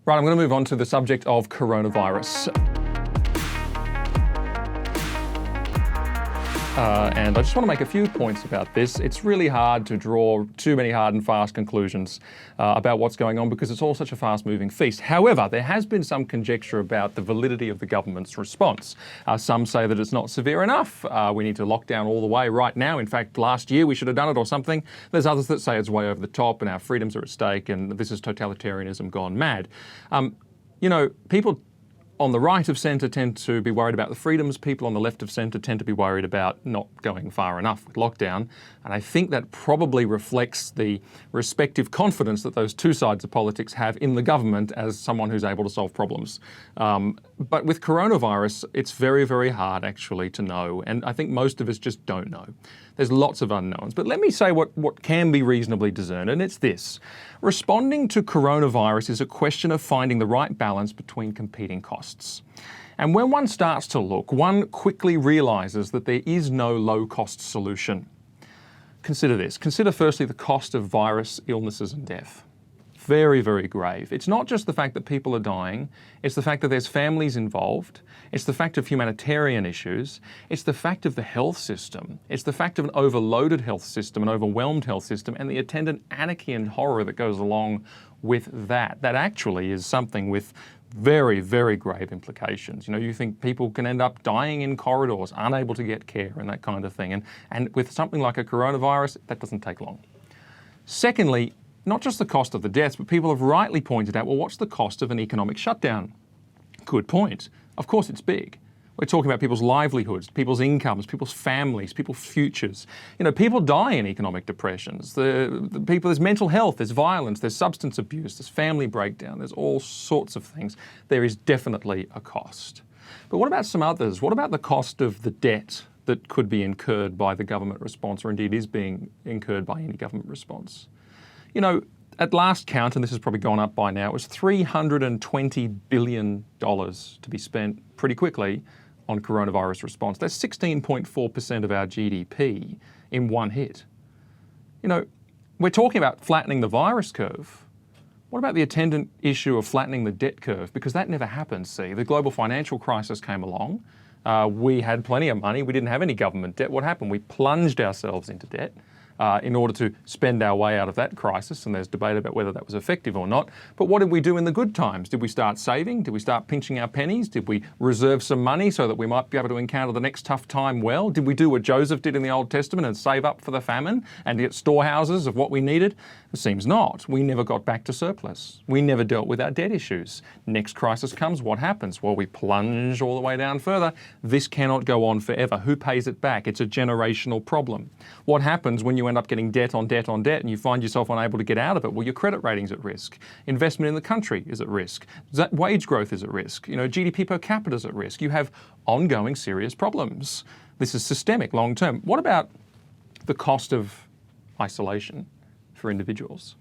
Right, I'm going to move on to the subject of coronavirus. And I just want to make a few points about this. It's really hard to draw too many hard and fast conclusions about what's going on because it's all such a fast-moving feast. However, there has been some conjecture about the validity of the government's response. Some say that it's not severe enough. We need to lock down all the way right now. In fact, last year we should have done it or something. There's others that say it's way over the top and our freedoms are at stake and this is totalitarianism gone mad. People on the right of centre tend to be worried about the freedoms. People on the left of centre tend to be worried about not going far enough with lockdown. And I think that probably reflects the respective confidence that those two sides of politics have in the government as someone who's able to solve problems. But with coronavirus, it's very, very hard actually to know. And I think most of us just don't know. There's lots of unknowns. But let me say what can be reasonably discerned, and it's this. Responding to coronavirus is a question of finding the right balance between competing costs. And when one starts to look, one quickly realises that there is no low-cost solution. Consider this. Consider firstly the cost of virus, illnesses and death. Very, very grave. It's not just the fact that people are dying, it's the fact that there's families involved, it's the fact of humanitarian issues, it's the fact of the health system, it's the fact of an overloaded health system, an overwhelmed health system, and the attendant anarchy and horror that goes along with that. That actually is something with very, very grave implications. You think people can end up dying in corridors, unable to get care and that kind of thing. And with something like a coronavirus, that doesn't take long. Secondly, not just the cost of the deaths, but people have rightly pointed out, well, what's the cost of an economic shutdown? Good point. Of course it's big. We're talking about people's livelihoods, people's incomes, people's families, people's futures. People die in economic depressions. There's mental health, there's violence, there's substance abuse, there's family breakdown, there's all sorts of things. There is definitely a cost. But what about some others? What about the cost of the debt that could be incurred by the government response, or indeed is being incurred by any government response? At last count, and this has probably gone up by now, it was $320 billion to be spent pretty quickly on coronavirus response. That's 16.4% of our GDP in one hit. We're talking about flattening the virus curve. What about the attendant issue of flattening the debt curve? Because that never happened, see. The global financial crisis came along. We had plenty of money. We didn't have any government debt. What happened? We plunged ourselves into debt in order to spend our way out of that crisis, and there's debate about whether that was effective or not. But what did we do in the good times? Did we start saving? Did we start pinching our pennies? Did we reserve some money so that we might be able to encounter the next tough time well? Did we do what Joseph did in the Old Testament and save up for the famine and get storehouses of what we needed? It seems not. We never got back to surplus. We never dealt with our debt issues. Next crisis comes, what happens? Well, we plunge all the way down further. This cannot go on forever. Who pays it back? It's a generational problem. What happens when you end up getting debt on debt on debt and you find yourself unable to get out of it? Well, your credit rating's at risk. Investment in the country is at risk. Wage growth is at risk. GDP per capita is at risk. You have ongoing serious problems. This is systemic long term. What about the cost of isolation for individuals?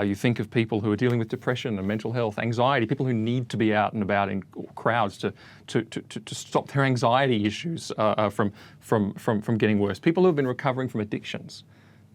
You think of people who are dealing with depression and mental health, anxiety, people who need to be out and about in crowds to stop their anxiety issues from getting worse. People who have been recovering from addictions.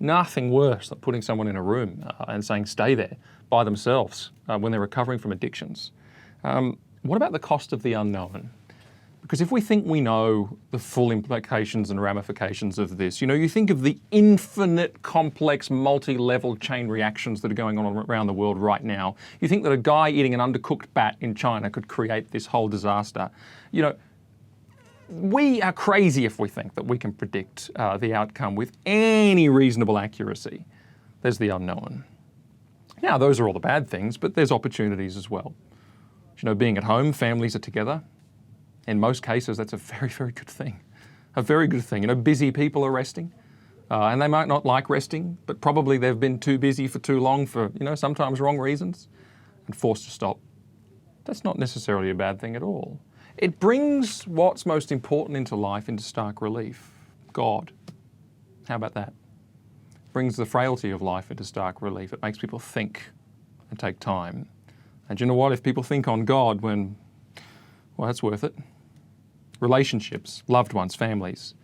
Nothing worse than putting someone in a room and saying stay there by themselves when they're recovering from addictions. What about the cost of the unknown? Because if we think we know the full implications and ramifications of this, you think of the infinite, complex, multi-level chain reactions that are going on around the world right now. You think that a guy eating an undercooked bat in China could create this whole disaster. We are crazy if we think that we can predict the outcome with any reasonable accuracy. There's the unknown. Now, those are all the bad things, but there's opportunities as well. Being at home, families are together. In most cases, that's a very, very good thing. A very good thing. Busy people are resting, and they might not like resting, but probably they've been too busy for too long for, sometimes wrong reasons, and forced to stop. That's not necessarily a bad thing at all. It brings what's most important into life into stark relief. God. How about that? It brings the frailty of life into stark relief. It makes people think and take time. And you know what? If people think on God, well, that's worth it. Relationships, loved ones, families.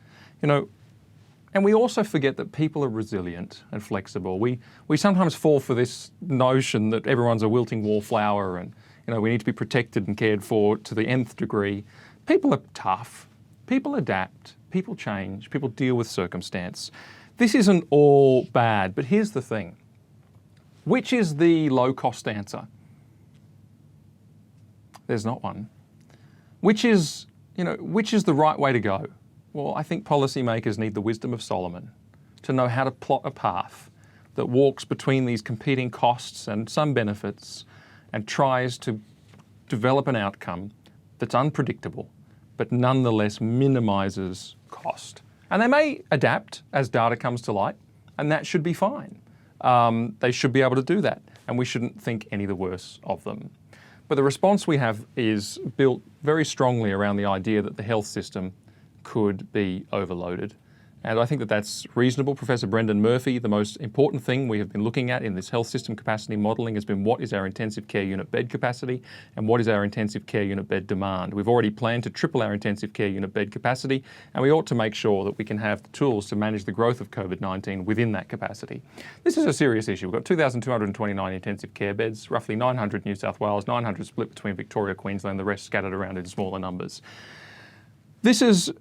And we also forget that people are resilient and flexible. We sometimes fall for this notion that everyone's a wilting wallflower and we need to be protected and cared for to the nth degree. People are tough. People adapt. People change. People deal with circumstance. This isn't all bad, but here's the thing. Which is the low-cost answer? There's not one. Which is the right way to go? Well, I think policymakers need the wisdom of Solomon to know how to plot a path that walks between these competing costs and some benefits and tries to develop an outcome that's unpredictable, but nonetheless minimises cost. And they may adapt as data comes to light, and that should be fine. They should be able to do that, and we shouldn't think any the worse of them. But the response we have is built very strongly around the idea that the health system could be overloaded. And I think that that's reasonable. Professor Brendan Murphy, the most important thing we have been looking at in this health system capacity modelling has been what is our intensive care unit bed capacity and what is our intensive care unit bed demand. We've already planned to triple our intensive care unit bed capacity, and we ought to make sure that we can have the tools to manage the growth of COVID-19 within that capacity. This is a serious issue. We've got 2,229 intensive care beds, roughly 900 New South Wales, 900 split between Victoria, Queensland, the rest scattered around in smaller numbers. This is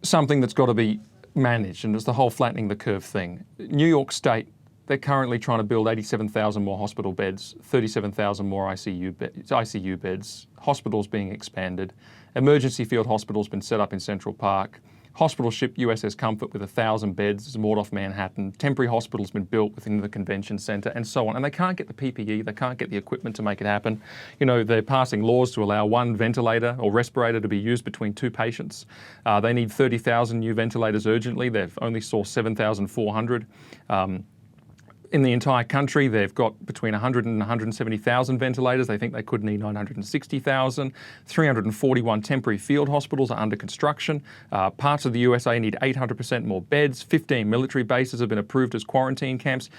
something that's got to be managed, and it's the whole flattening the curve thing. New York State, they're currently trying to build 87,000 more hospital beds, 37,000 more ICU beds, hospitals being expanded. Emergency field hospitals been set up in Central Park. Hospital ship USS Comfort with 1,000 beds is moored off Manhattan. Temporary hospitals been built within the convention centre and so on. And they can't get the PPE, they can't get the equipment to make it happen. They're passing laws to allow one ventilator or respirator to be used between two patients. They need 30,000 new ventilators urgently. They've only sourced 7,400. In the entire country, they've got between 100 and 170,000 ventilators. They think they could need 960,000. 341 temporary field hospitals are under construction. Parts of the USA need 800% more beds. 15 military bases have been approved as quarantine camps.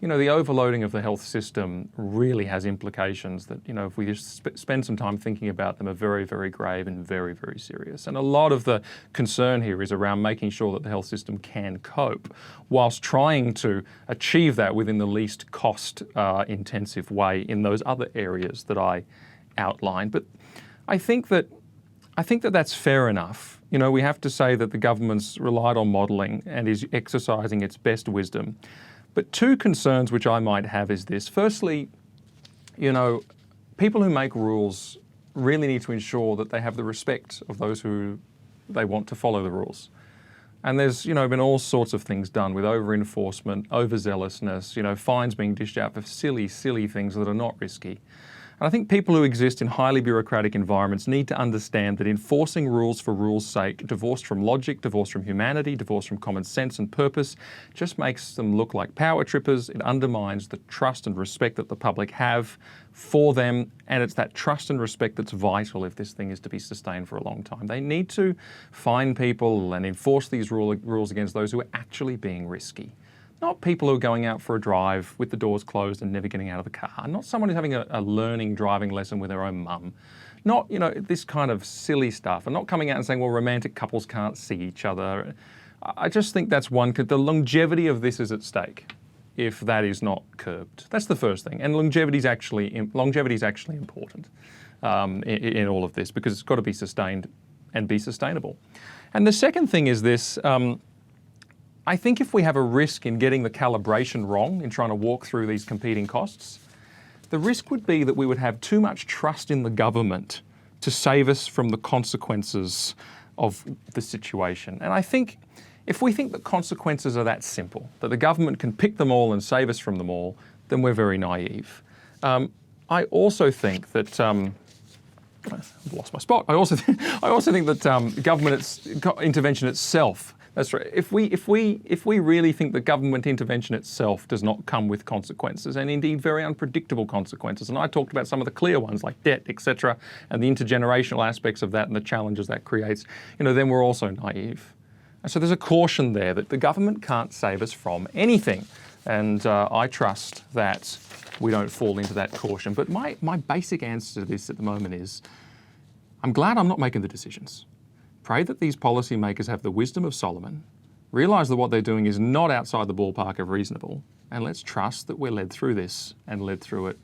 The overloading of the health system really has implications that, if we just spend some time thinking about them, are very, very grave and very, very serious. And a lot of the concern here is around making sure that the health system can cope whilst trying to achieve that within the least cost intensive way in those other areas that I outlined. But I think that that's fair enough. We have to say that the government's relied on modelling and is exercising its best wisdom. But two concerns which I might have is this. Firstly, people who make rules really need to ensure that they have the respect of those who they want to follow the rules. And there's, been all sorts of things done with over-enforcement, overzealousness, fines being dished out for silly, silly things that are not risky. And I think people who exist in highly bureaucratic environments need to understand that enforcing rules for rules' sake, divorced from logic, divorced from humanity, divorced from common sense and purpose, just makes them look like power trippers. It undermines the trust and respect that the public have for them, and it's that trust and respect that's vital if this thing is to be sustained for a long time. They need to fine people and enforce these rules against those who are actually being risky. Not people who are going out for a drive with the doors closed and never getting out of the car. Not someone who's having a learning driving lesson with their own mum. Not, this kind of silly stuff. And not coming out and saying, well, romantic couples can't see each other. I just think that's one. The longevity of this is at stake if that is not curbed. That's the first thing. And longevity is actually important in all of this because it's got to be sustained and be sustainable. And the second thing is this. I think if we have a risk in getting the calibration wrong in trying to walk through these competing costs, the risk would be that we would have too much trust in the government to save us from the consequences of the situation. And I think if we think that consequences are that simple, that the government can pick them all and save us from them all, then we're very naive. I also think that I've lost my spot. I also think that government intervention itself. That's right. If we really think that government intervention itself does not come with consequences, and indeed very unpredictable consequences, and I talked about some of the clear ones like debt, etc., and the intergenerational aspects of that and the challenges that creates, then we're also naive. And so there's a caution there that the government can't save us from anything, and I trust that we don't fall into that caution. But my basic answer to this at the moment is, I'm glad I'm not making the decisions. Pray that these policymakers have the wisdom of Solomon realise that what they're doing is not outside the ballpark of reasonable, and let's trust that we're led through this and led through it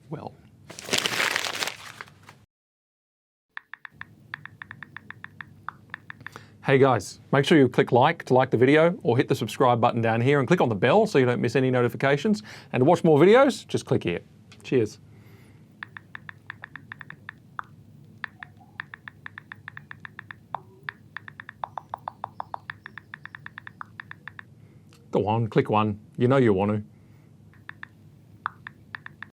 well. Hey guys, make sure you click like to like the video, or hit the subscribe button down here and click on the bell so you don't miss any notifications. And to watch more videos, just click here. Cheers. Go on, click one. You know you want to.